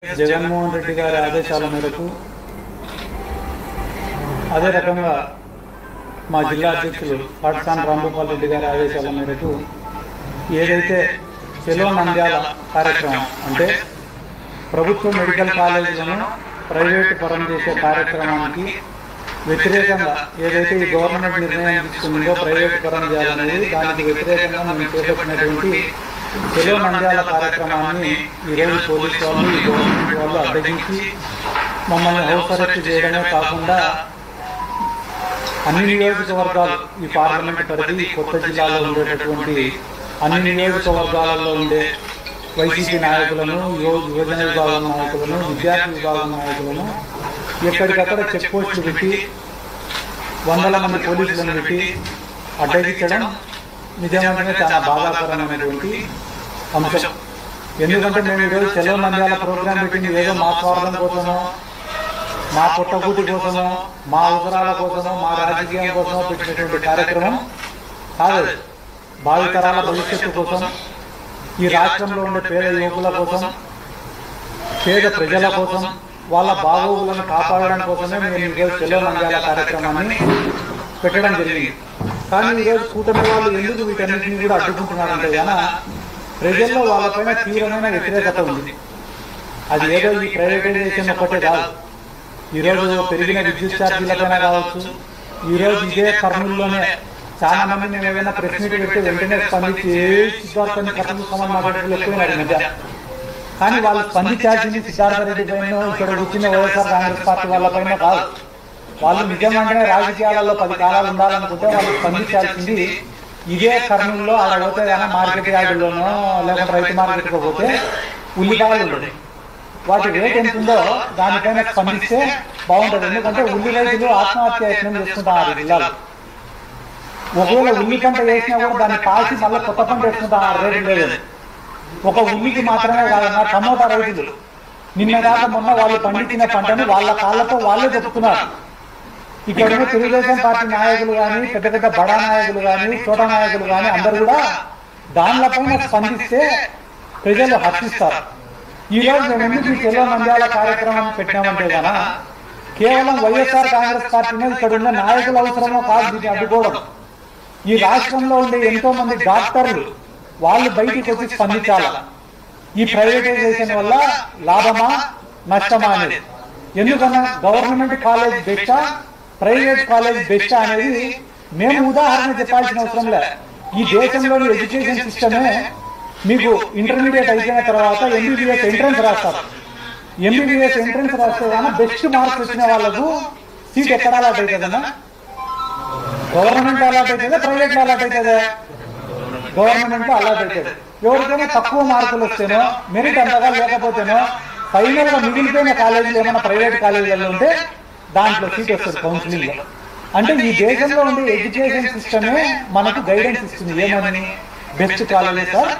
జగన్మోహన్ రెడ్డి గారి ఆదేశాల మేరకు అదే రకంగా మా జిల్లా అధ్యక్షులు పాఠశాల రాంభూపాల్ రెడ్డి గారి ఆదేశాల మేరకు ఏదైతే చెలో నంద్యాల కార్యక్రమం అంటే ప్రభుత్వ మెడికల్ కాలేజీలను ప్రైవేటు పరం చేసే కార్యక్రమానికి వ్యతిరేకంగా ఏదైతే ఈ గవర్నమెంట్ నిర్ణయం తీసుకుందో ప్రైవేటు పరం చేయాలనేది దానికి వ్యతిరేకంగా మేము చేపట్టినటువంటి చెలో నంద్యాల కార్యక్రమాన్ని ఈరోజు పోలీసు వాళ్ళు ఈ గవర్నమెంట్ వాళ్ళు అడ్డగించి మమ్మల్ని హౌస్ అరెస్ట్ చేయడమే కాకుండా అన్ని నియోజకవర్గాలు ఈ పార్లమెంట్ పరిధి కొత్త జిల్లాలో ఉండేటటువంటి అన్ని నియోజకవర్గాలలో ఉండే వైసీపీ నాయకులను యువజన విభాగం నాయకులను విద్యార్థి విభాగం నాయకులను ఎక్కడికక్కడ చెక్ పోస్టులు పెట్టి వందల మంది పోలీసులను పెట్టి అడ్డగించడం నిజంగానే చాలా బాధాకరమైనటువంటి అంశం. ఎందుకంటే మేము ఈరోజు చెలో నంద్యాల ప్రోగ్రాం పెట్టింది ఏదో మా స్వార్థం కోసమో మా పుట్టగూటి కోసమో మా అవసరాల కోసమో మా రాజకీయం కోసమో పెట్టినటువంటి కార్యక్రమం కాదు. భావితరాల భవిష్యత్తు కోసం, ఈ రాష్ట్రంలో ఉండే పేద యువకుల కోసం, పేద ప్రజల కోసం, వాళ్ళ బాగోగులను కాపాడడం కోసమే మేము ఈరోజు చెలో నంద్యాల కార్యక్రమాన్ని పెట్టడం జరిగింది. కానీ ఈరోజు కూటమి వాళ్ళు ఎందుకు వీటన్నింటినీ కూడా అడ్డుకుంటున్నారంటే గాన ప్రజల్లో వాళ్ళపైన తీవ్రమైన వ్యతిరేకత ఉంది. అది ఏదో ఈ ప్రైవేటైజేషన్ ఒక్కటే కాదు, ఈరోజు పెరిగిన విద్యుత్ ఛార్జీలపైన కావచ్చు. ఈరోజు ఇదే కర్నూలులోనే చాలా మంది మేము ఏదైనా ప్రెస్ మీట్ పెడితే వెంటనే స్పందించి సిద్ధార్థని కర్నూలు సమాన్ మాట్లాడేట్లు ఎక్కువైనారు మధ్య. కానీ వాళ్ళు స్పందించాల్సింది సిద్ధార్థ రెడ్డి పైన, ఇక్కడ కూర్చున్న వైఎస్ఆర్ కాంగ్రెస్ పార్టీ వాళ్ళపైన కాదు. వాళ్ళు నిజంగానే రాజకీయాలలో 10 కాలాలు ఉండాలనుకుంటే వాళ్ళు స్పందించాల్సింది ఇదే కర్నూలులో ఆడ పోతే కానీ మార్కెట్ యార్డుల్లోనో లేకపోతే రైతు మార్కెట్కి పోతే ఉల్లిపాయలు ఉండదు, వాటి రేట్ ఎంత ఉందో దానిపైన స్పందిస్తే బాగుంటుంది. ఎందుకంటే ఉల్లి రైతులు ఆత్మహత్య యత్నం చేసుకుంటారు జిల్లాలో. ఒకవేళ ఉల్లి పంట వేసినా కూడా దాన్ని కాల్చి మళ్ళీ కొత్త పంట వేసుకుంటారు, రేటు లేదు. ఒక ఉల్లికి మాత్రమే కాదన్నా టమోటా రైతులు నిన్న కాక మొన్న వాళ్ళు పండించిన పంటను వాళ్ళ కాళ్ళతో వాళ్ళే చెప్తున్నారు. ఇక్కడ తెలుగుదేశం పార్టీ నాయకులు కానీ, పెద్ద పెద్ద బడా నాయకులు కానీ, చోటా నాయకులు కానీ అందరూ కూడా దానిపైన స్పందిస్తే ప్రజలు హర్షిస్తారు. ఈరోజు మేము ఎందుకు ఈ చెలో నంద్యాల కార్యక్రమం పెట్టినామంటే గాన కేవలం వైఎస్ఆర్ కాంగ్రెస్ పార్టీనే ఇక్కడ ఉన్న నాయకుల అవసరమో కాదు దీన్ని అడ్డుకోవడం. ఈ రాష్ట్రంలో ఉండే ఎంతో మంది డాక్టర్లు వాళ్ళు బయటికి వచ్చి స్పందించాలి. ఈ ప్రైవేటైజేషన్ వల్ల లాభమా నష్టమా అనేది. ఎందుకన్నా గవర్నమెంట్ కాలేజ్ బెస్టా ప్రైవేట్ కాలేజ్ బెస్టా అనేది మేము ఉదాహరణ చెప్పాల్సిన అవసరం లే. ఈ దేశంలోని ఎడ్యుకేషన్ సిస్టమే మీకు ఇంటర్మీడియట్ అయిపోయిన తర్వాత ఎంబీబీఎస్ ఎంట్రన్స్ రాస్తారు. ఎంబీబీఎస్ ఎంట్రన్స్ రాస్తే కానీ బెస్ట్ మార్క్స్ వచ్చిన వాళ్ళకు సీట్ ఎక్కడ అలాట్ అవుతుందన్నా? గవర్నమెంట్ అలాట్ అవుతుందా ప్రైవేట్ అలాట్ అవుతుందా? గవర్నమెంట్ అలాట్ అవుతుంది. ఎవరికైనా తక్కువ మార్కులు వస్తేనో మెరిట్ అంతగా లేకపోతేనో ఫైనల్ గా మిగిలిపోయిన కాలేజీలు ఏమైనా ప్రైవేట్ కాలేజీలలో ఉంటే దాంట్లో సీట్ వస్తుంది కౌన్సిలింగ్ లో. అంటే ఈ దేశంలో ఉండే ఎడ్యుకేషన్ సిస్టమే మనకు గైడెన్స్ ఇస్తుంది ఏమని, best colleges or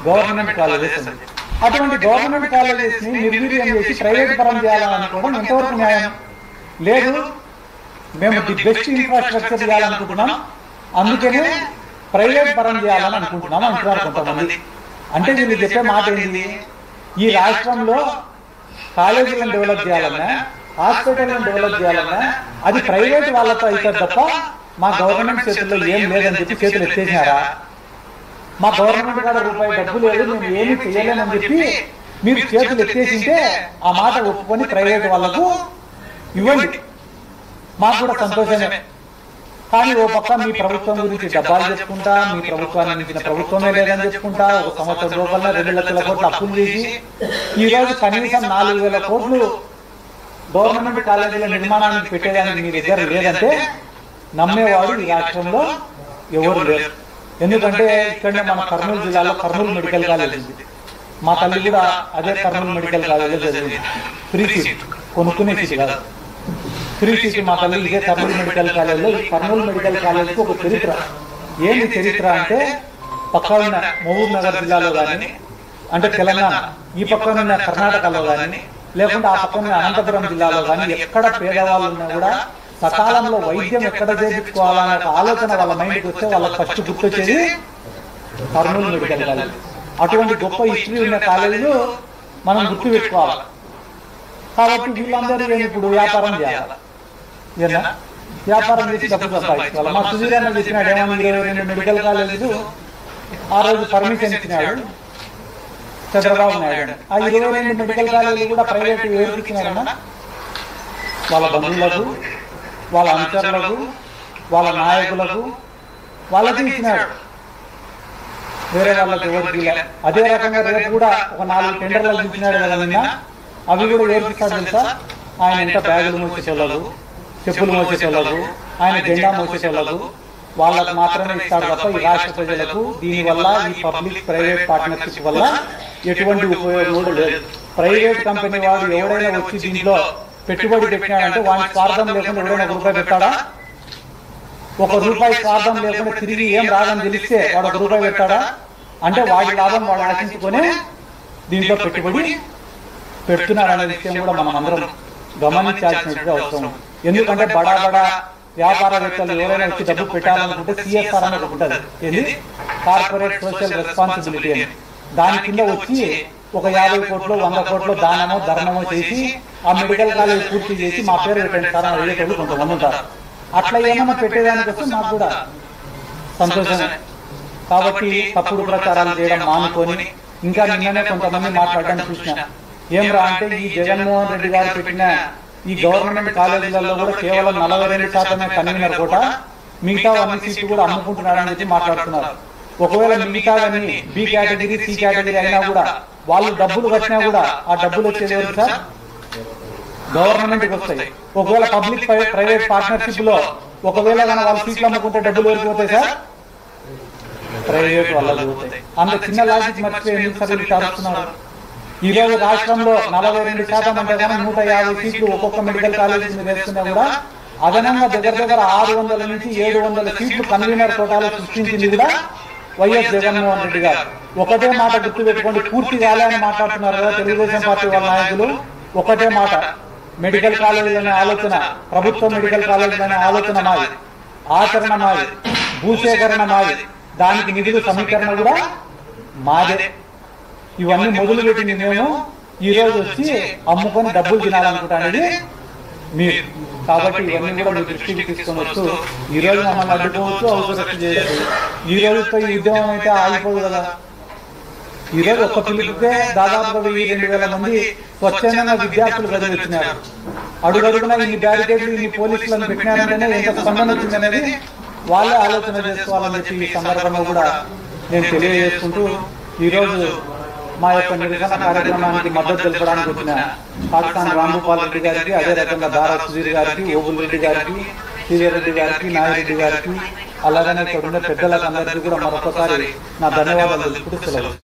government colleges అని. అటువంటి గవర్నమెంట్ కాలేజెస్ ని నిర్వీర్యం చేసి ప్రైవేట్ పరం చేయాలని అనుకోవడం ఎంతవరకు న్యాయం? లేదు, మేము ది బెస్ట్ ఇన్ఫ్రాస్ట్రక్చర్ చేయాలనుకుంటున్నాం, అందుకనే ప్రైవేట్ పరం చేయాలని అనుకుంటున్నాం అంటున్నారు కొంతమంది. అంటే వీళ్ళు చెప్పే మాట ఏంటి? ఈ రాష్ట్రంలో కాలేజీలను డెవలప్ చేయాలన్నా, హాస్పిటల్లను డెవలప్ చేయాలన్నా అది ప్రైవేట్ వాళ్ళతో అవుతుంది తప్ప మా గవర్నమెంట్ చేతుల్లో ఏం లేదని చెప్పి చేతులు ఎత్తేసినారా? మా గవర్నమెంట్ కాడ రూపాయి డబ్బు లేదు, మేము ఏమీ చేయలేమని చెప్పి మీరు చేతులు ఎత్తేసింటే ఆ మాట ఒప్పుకొని ప్రైవేట్ వాళ్లకు ఇవ్వండి, మాకు కూడా సంతోషమే. కానీ ఓ పక్క మీ ప్రభుత్వం గురించి డబ్బాలు చెప్పుకుంటా, మీ ప్రభుత్వాన్ని మించిన ప్రభుత్వమే లేదని చెప్పుకుంటా, 1 సంవత్సరం రూపాయల 2 లక్షల కోట్లు అప్పులు చేసి ఈ రోజు కనీసం 4,000 కోట్లు గవర్నమెంట్ కాలేజీల నిర్మాణానికి పెట్టేదానికి మీ దగ్గర లేదంటే నమ్మేవాడు ఈ రాష్ట్రంలో ఎవరు లేరు. ఎందుకంటే ఇక్కడనే మన కర్నూలు జిల్లాలో కర్నూలు మెడికల్ కాలేజ్ ఉంది. మా తల్లి కూడా అదే కర్నూలు మెడికల్ కాలేజీలో చదివింది. ఫ్రీ సీట్, కొనుక్కునే సీట్ కాదు, ఫ్రీ సీట్. మా తల్లి ఇదే కర్నూలు మెడికల్ కాలేజ్లో. ఈ కర్నూలు మెడికల్ కాలేజ్కి ఒక చరిత్ర. ఏంటి చరిత్ర అంటే పక్క ఉన్న మహబూబ్ నగర్ జిల్లాలో కానీ, అంటే తెలంగాణ ఈ పక్కన ఉన్న కర్ణాటకలో కానీ, లేకుంటే ఆ పక్కన అనంతపురం జిల్లాలో కానీ ఎక్కడ పేదవాళ్ళు ఉన్నా కూడా సకాలంలో వైద్యం ఎక్కడ చేయించుకోవాలనే ఒక ఆలోచన వాళ్ళ మైండ్కి వస్తే వాళ్ళకి ఫస్ట్ గుర్తొచ్చేది కర్నూలు మెడికల్ కాలేజ్. అటువంటి గొప్ప హిస్టరీ ఉన్న కాలేజీలు మనం గుర్తు పెట్టుకోవాలి. కాబట్టి వీళ్ళందరూ ఇప్పుడు వ్యాపారం చేయాలి, ఏనా వ్యాపారం చేసి డబ్బు సంపాదించుకోవాలి. మా సుధీర్ అన్న చెప్పినాడు ఏమన్నా 22 మెడికల్ కాలేజీలు ఆ రోజు పర్మిషన్ ఇచ్చినాడు చంద్రబాబు నాయుడు. ఆ 22 మెడికల్ కాలేజీలు కూడా ప్రైవేట్ ఎవరికి ఇచ్చినాడన్నా? వాళ్ళ బంధువులకు, వాళ్ళ అనుచరులకు, వాళ్ళ నాయకులకు, వాళ్ళకి ఇచ్చినాడు, వేరే వాళ్ళకి ఎవరికి. అదే రకంగా రేపు కూడా ఒక 4 టెండర్లకు ఇచ్చినాడు కదా నిన్న. అవి కూడా ఎవరికి ఇస్తాడు తెలుసా? ఆయన ఎంత బ్యాగులు మోసేసేవాళ్ళకు, చెప్పులు మోసేసేవాళ్ళకు, ఆయన జెండా మోసేసేవాళ్ళకు, వాళ్ళకు మాత్రమే ఇస్తాడు తప్ప ఈ రాష్ట్ర ప్రజలకు దీనివల్ల ఈ పబ్లిక్ ప్రైవేట్ పార్ట్నర్షిప్ వల్ల ఎటువంటి ఉపయోగం కూడా లేదు. ప్రైవేట్ కంపెనీ వాడు ఎవరైనా వచ్చి దీంట్లో పెట్టుబడి పెట్టినాడంటే వాడి స్వార్థం లేకుండా ఎవరైనా ₹1 పెట్టాడా? ₹1 స్వార్థం లేకుండా తిరిగి ఏం రాదని తెలిస్తే వాడు ₹1 పెట్టాడా? అంటే వాడి లాభం వాడు ఆశించుకొని దీంట్లో పెట్టుబడి పెడుతున్నారనే విషయం కూడా మనం అందరం గమనించాల్సినట్టుగా అవసరం. ఎందుకంటే బడా బడా వ్యాపారవేత్తలు ఎవరైనా వచ్చి డబ్బు పెట్టాలనుకుంటే CSR అని ఒకటి ఉంటుంది, ఇది కార్పొరేట్ సోషల్ రెస్పాన్సిబిలిటీ అని. దాని కింద వచ్చి ఒక 50 కోట్లు 100 కోట్లు దానమో ధర్మమో చేసి ఆ మెడికల్ కాలేజ్ పూర్తి చేసి మా పేరు పెట్టండి సార్ అని అడిగేటప్పుడు కొంతమంది ఉంటారు. అట్లా ఏమన్నా పెట్టేదానికోసం నాకు కూడా సంతోషమే. కాబట్టి తప్పుడు ప్రచారాలు చేయడం మానుకొని, ఇంకా నిన్ననే కొంతమంది మాట్లాడడానికి చూసిన ఏం రా అంటే ఈ జగన్మోహన్ రెడ్డి గారు పెట్టిన ఈ గవర్నమెంట్ కాలేజీలలో కూడా కేవలం 42% కన్వీనర్ కోట, మిగతా అన్ని సీట్లు కూడా అమ్ముకుంటున్నారని చెప్పి మాట్లాడుతున్నారు. ఒకవేళ మిగతావన్నీ B కేటగిరీ C కేటగిరీ అయినా కూడా వాళ్ళు డబ్బులు కట్టినా కూడా ఆ డబ్బులు వచ్చేది ఎవరు సార్? గవర్నమెంట్కి వస్తాయి. ఒకవేళ పబ్లిక్ ప్రైవేట్ పార్ట్నర్షిప్ లో ఒకవేళ కానీ వాళ్ళు సీట్లు అమ్ముకుంటే డబ్బులు ఎవరికి పోతాయి సార్? ప్రైవేట్ వాళ్ళకి పోతాయి. అంత చిన్న లాజిక్ మర్చిపోయి ఎందుకు సార్ చారుస్తున్నారు? ఈ రోజు రాష్ట్రంలో 42% అంటే కానీ 150 సీట్లు ఒక్కొక్క మెడికల్ కాలేజీ మీద వేస్తున్నా కూడా అదనంగా దగ్గర 600 నుంచి 700 సీట్లు కన్వీనర్ కోటాలో సృష్టించింది కూడా వైఎస్ జగన్మోహన్ రెడ్డి గారు. ఒకటే మాట గుర్తు పెట్టుకోండి, పూర్తి కాలే అని మాట్లాడుతున్నారు కదా తెలుగుదేశం పార్టీ వాళ్ళ నాయకులు. ఒకటే మాట, మెడికల్ కాలేజీలనే ఆలోచన, ప్రభుత్వ మెడికల్ కాలేజీలనే ఆలోచన మాది, ఆచరణ మాది, భూసేకరణ మాది, దానికి నిధులు సమీకరణ కూడా మాదే. ఇవన్నీ మొదలు పెట్టింది మేము. ఈ రోజు వచ్చి అమ్ముకొని డబ్బులు తినాలనుకుంటానేది మీరు. కాబట్టి ఇవన్నీ కూడా మీ దృష్టికి తీసుకొని వచ్చు. ఈ రోజు మమ్మల్ని అడ్డుకోవచ్చు, అవసరం చేయొచ్చు. ఈ రోజుతో ఈ ఉద్యమం అయితే ఆగిపోదు కదా. ఈ రోజు ఒక్క పిలుపుకే దాదాపుగా 1000-2000 మంది స్వచ్ఛందంగా విద్యార్థులు గది వచ్చినారు. అడుగడుగునా ఇన్ని బ్యారికేడ్లు ఇన్ని పోలీసులను పెట్టినారంటేనే ఎంత స్పందన వచ్చిందనేది వాళ్ళే ఆలోచన చేసుకోవాలని చెప్పి ఈ సందర్భంగా కూడా నేను తెలియజేసుకుంటూ ఈ రోజు మా యొక్క నిరసన కార్యక్రమానికి మద్దతు తెలపడానికి వచ్చిన పాకిస్తాన్ రాంభూపాల్ రెడ్డి గారికి, అదే రకంగా దారా సుధీర్ గారికి, ఓబుల్ రెడ్డి గారికి, శ్రీధర్ రెడ్డి గారికి, నాగిరెడ్డి గారికి, అలాగనే ఇక్కడ ఉన్న పెద్దలకు అందరికీ కూడా మరొకసారి నా ధన్యవాదాలు తెలుపుతూ సెలవు.